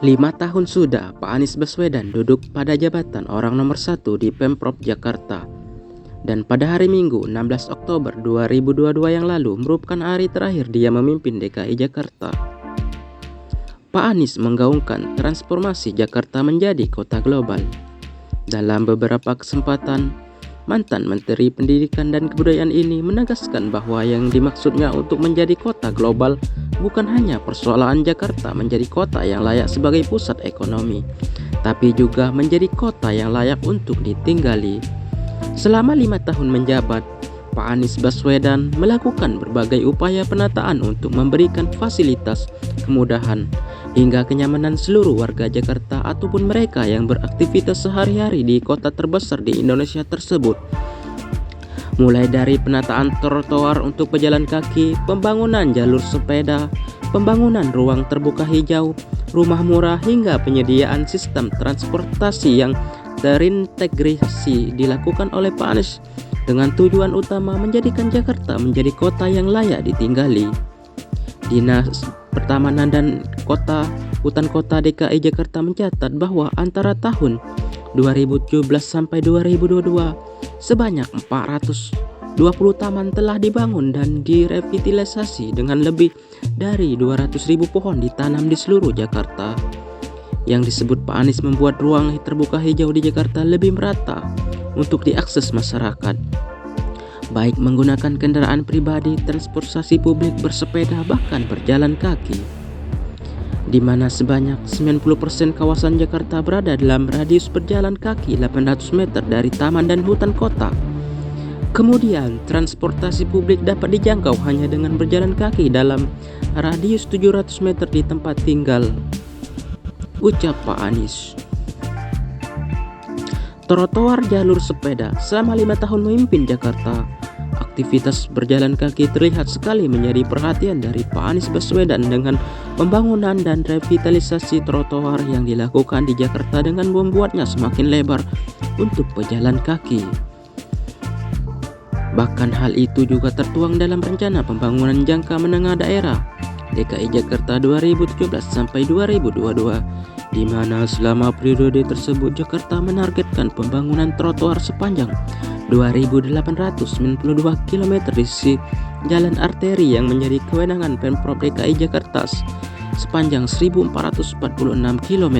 5 tahun sudah Pak Anies Baswedan duduk pada jabatan orang nomor 1 di Pemprov Jakarta. Dan pada hari Minggu 16 Oktober 2022 yang lalu merupakan hari terakhir dia memimpin DKI Jakarta. Pak Anies menggaungkan transformasi Jakarta menjadi kota global. Dalam beberapa kesempatan, mantan Menteri Pendidikan dan Kebudayaan ini menegaskan bahwa yang dimaksudnya untuk menjadi kota global bukan hanya persoalan Jakarta menjadi kota yang layak sebagai pusat ekonomi, tapi juga menjadi kota yang layak untuk ditinggali. Selama 5 tahun menjabat, Pak Anies Baswedan melakukan berbagai upaya penataan untuk memberikan fasilitas, kemudahan, hingga kenyamanan seluruh warga Jakarta ataupun mereka yang beraktivitas sehari-hari di kota terbesar di Indonesia tersebut. Mulai dari penataan trotoar untuk pejalan kaki, pembangunan jalur sepeda, pembangunan ruang terbuka hijau, rumah murah, hingga penyediaan sistem transportasi yang terintegrasi dilakukan oleh Pak Anies dengan tujuan utama menjadikan Jakarta menjadi kota yang layak ditinggali. Dinas Pertamanan dan Hutan Kota DKI Jakarta mencatat bahwa antara tahun 2017 sampai 2022 sebanyak 420 taman telah dibangun dan direvitalisasi dengan lebih dari 200.000 pohon ditanam di seluruh Jakarta. Yang disebut Pak Anies membuat ruang terbuka hijau di Jakarta lebih merata untuk diakses masyarakat, baik menggunakan kendaraan pribadi, transportasi publik, bersepeda, bahkan berjalan kaki, di mana sebanyak 90% kawasan Jakarta berada dalam radius berjalan kaki 800 meter dari taman dan hutan kota. Kemudian, transportasi publik dapat dijangkau hanya dengan berjalan kaki dalam radius 700 meter di tempat tinggal, ucap Pak Anies. Trotoar jalur sepeda. Selama 5 tahun memimpin Jakarta, aktivitas berjalan kaki terlihat sekali menjadi perhatian dari Pak Anies Baswedan dengan pembangunan dan revitalisasi trotoar yang dilakukan di Jakarta dengan membuatnya semakin lebar untuk pejalan kaki. Bahkan hal itu juga tertuang dalam rencana pembangunan jangka menengah daerah DKI Jakarta 2017 sampai 2022, di mana selama periode tersebut Jakarta menargetkan pembangunan trotoar sepanjang 2.892 km di sisi jalan arteri yang menjadi kewenangan Pemprov DKI Jakarta sepanjang 1.446 km.